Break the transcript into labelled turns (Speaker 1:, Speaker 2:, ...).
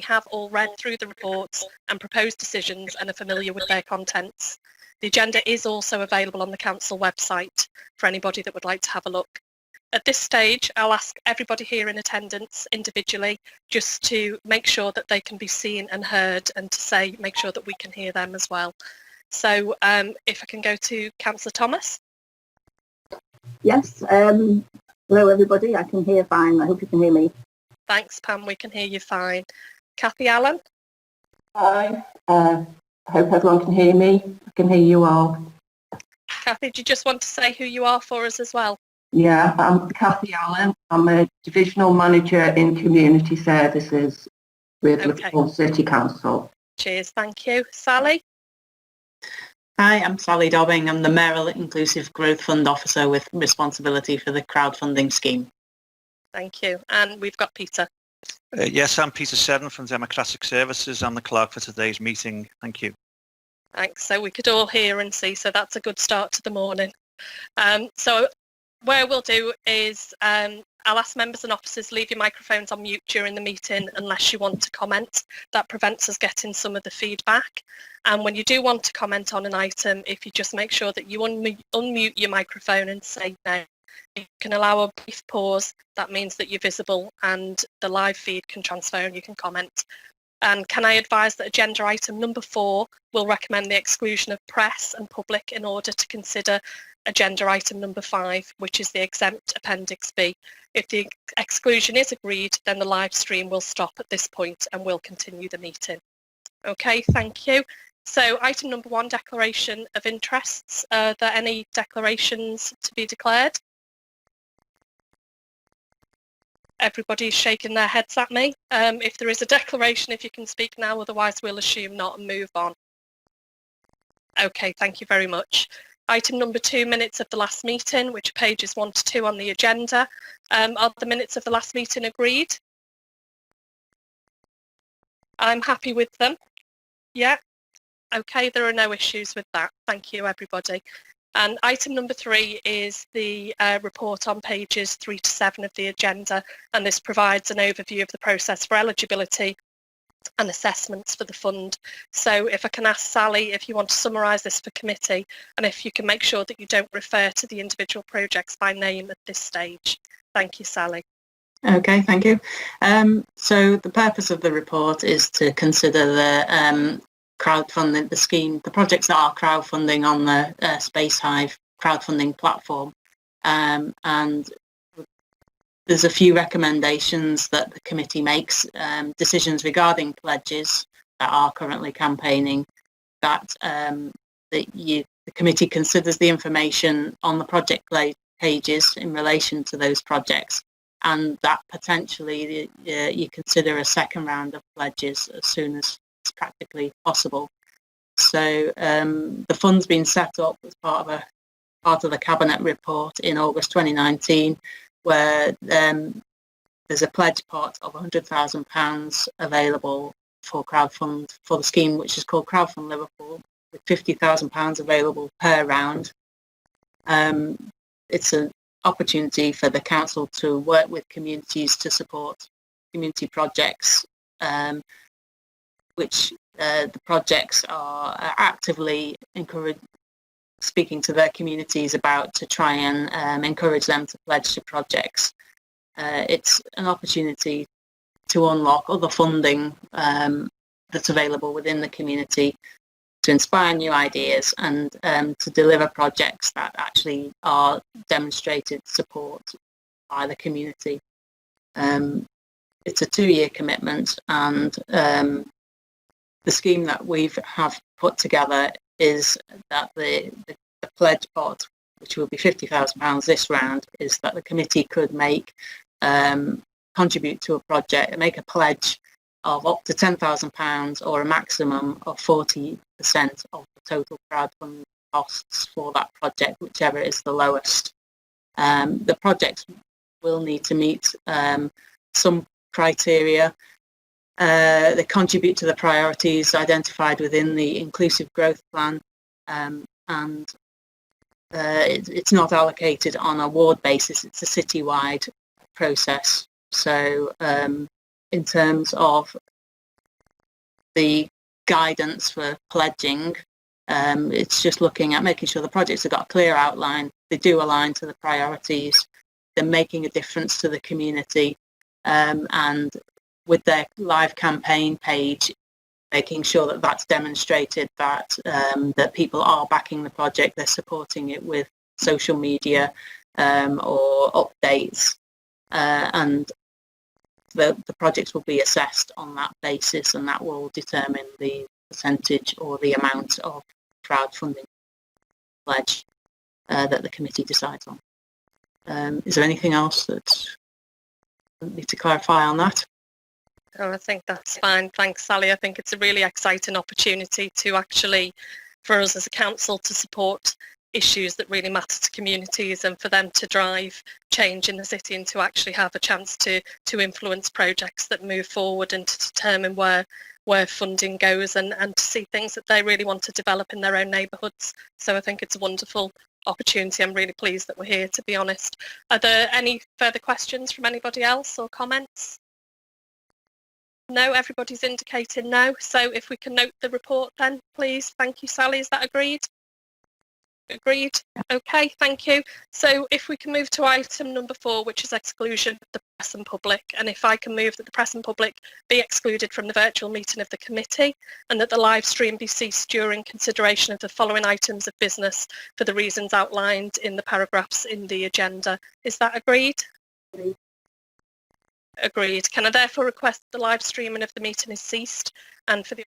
Speaker 1: have all read through the reports and proposed decisions and are familiar with their contents. The agenda is also available on the Council website for anybody that would like to have a look. At this stage, I'll ask everybody here in attendance individually just to make sure that they can be seen and heard, and to say, make sure that we can hear them as well. So if I can go to Councillor Thomas.
Speaker 2: Yes, hello everybody, I can hear fine, I hope you can hear me.
Speaker 1: Thanks Pam, we can hear you fine. Kathy Allen.
Speaker 3: Hi, I hope everyone can hear me. I can hear you all.
Speaker 1: Kathy, do you just want to say who you are for us as well?
Speaker 3: Yeah, I'm Kathy Allen. I'm a Divisional Manager in Community Services with Liverpool City Council.
Speaker 1: Cheers, thank you. Sally?
Speaker 4: Hi, I'm Sally Dobbing. I'm the Mayoral Inclusive Growth Fund Officer with responsibility for the crowdfunding scheme.
Speaker 1: Thank you. And we've got Peter.
Speaker 5: Yes, I'm Peter Seddon from Democratic Services. I'm the clerk for today's meeting. Thank you.
Speaker 1: Thanks. So we could all hear and see, so that's a good start to the morning. So what we'll do is I'll ask members and officers, leave your microphones on mute during the meeting unless you want to comment. That prevents us getting some of the feedback. And when you do want to comment on an item, if you just make sure that you unmute your microphone and say no. You can allow a brief pause. That means that you're visible and the live feed can transfer and you can comment. And can I advise that agenda item number 4 will recommend the exclusion of press and public in order to consider agenda item number 5, which is the exempt Appendix B. If the exclusion is agreed, then the live stream will stop at this point and we'll continue the meeting. Okay, thank you. So item number 1, declaration of interests. Are there any declarations to be declared? Everybody's shaking their heads at me. If there is a declaration, if you can speak now, otherwise we'll assume not and move on. Okay, thank you very much. Item number 2, minutes of the last meeting, which are pages 1 to 2 on the agenda. Are the minutes of the last meeting agreed? I'm happy with them. Yeah. Okay, there are no issues with that. Thank you, everybody. And item number 3 is the report on pages 3 to 7 of the agenda, and this provides an overview of the process for eligibility and assessments for the fund. So if I can ask Sally if you want to summarise this for committee, and if you can make sure that you don't refer to the individual projects by name at this stage. Thank you, Sally.
Speaker 4: Okay, thank you. So the purpose of the report is to consider the crowdfunding, the scheme, the projects that are crowdfunding on the Space Hive crowdfunding platform. And there's a few recommendations that the committee makes, decisions regarding pledges that are currently campaigning, that the committee considers the information on the project pages in relation to those projects, and that potentially you consider a second round of pledges as soon as it's practically possible. So the fund's been set up as part of the Cabinet report in August 2019, where there's a pledge pot of £100,000 available for crowdfund for the scheme, which is called Crowdfund Liverpool, with £50,000 available per round. It's an opportunity for the council to work with communities to support community projects, which the projects are actively speaking to their communities about, to try and encourage them to pledge to projects. It's an opportunity to unlock other funding that's available within the community, to inspire new ideas and to deliver projects that actually are demonstrated support by the community. It's a 2-year commitment, and the scheme that we have put together is that the pledge pot, which will be £50,000 this round, is that the committee could contribute to a project and make a pledge of up to £10,000 or a maximum of 40% of the total crowdfunding costs for that project, whichever is the lowest. The project will need to meet some criteria. They contribute to the priorities identified within the Inclusive Growth Plan, and it's not allocated on a ward basis, it's a citywide process. So in terms of the guidance for pledging. It's just looking at making sure the projects have got a clear outline, they do align to the priorities, they're making a difference to the community, and with their live campaign page, making sure that that's demonstrated that that people are backing the project, they're supporting it with social media or updates, and the projects will be assessed on that basis, and that will determine the percentage or the amount of crowdfunding pledge that the committee decides on. Is there anything else that you need to clarify on that?
Speaker 1: Oh, I think that's fine. Thanks, Sally. I think it's a really exciting opportunity to actually, for us as a council, to support issues that really matter to communities and for them to drive change in the city and to actually have a chance to influence projects that move forward and to determine where funding goes and to see things that they really want to develop in their own neighbourhoods. So I think it's a wonderful opportunity. I'm really pleased that we're here, to be honest. Are there any further questions from anybody else or comments? No, everybody's indicating no. So if we can note the report then, please. Thank you, Sally. Is that agreed? Agreed. Okay, thank you. So if we can move to item number 4, which is exclusion of the press and public, and if I can move that the press and public be excluded from the virtual meeting of the committee and that the live stream be ceased during consideration of the following items of business for the reasons outlined in the paragraphs in the agenda. Is that agreed?
Speaker 2: Agreed.
Speaker 1: Agreed. Can I therefore request the live streaming of the meeting is ceased and for the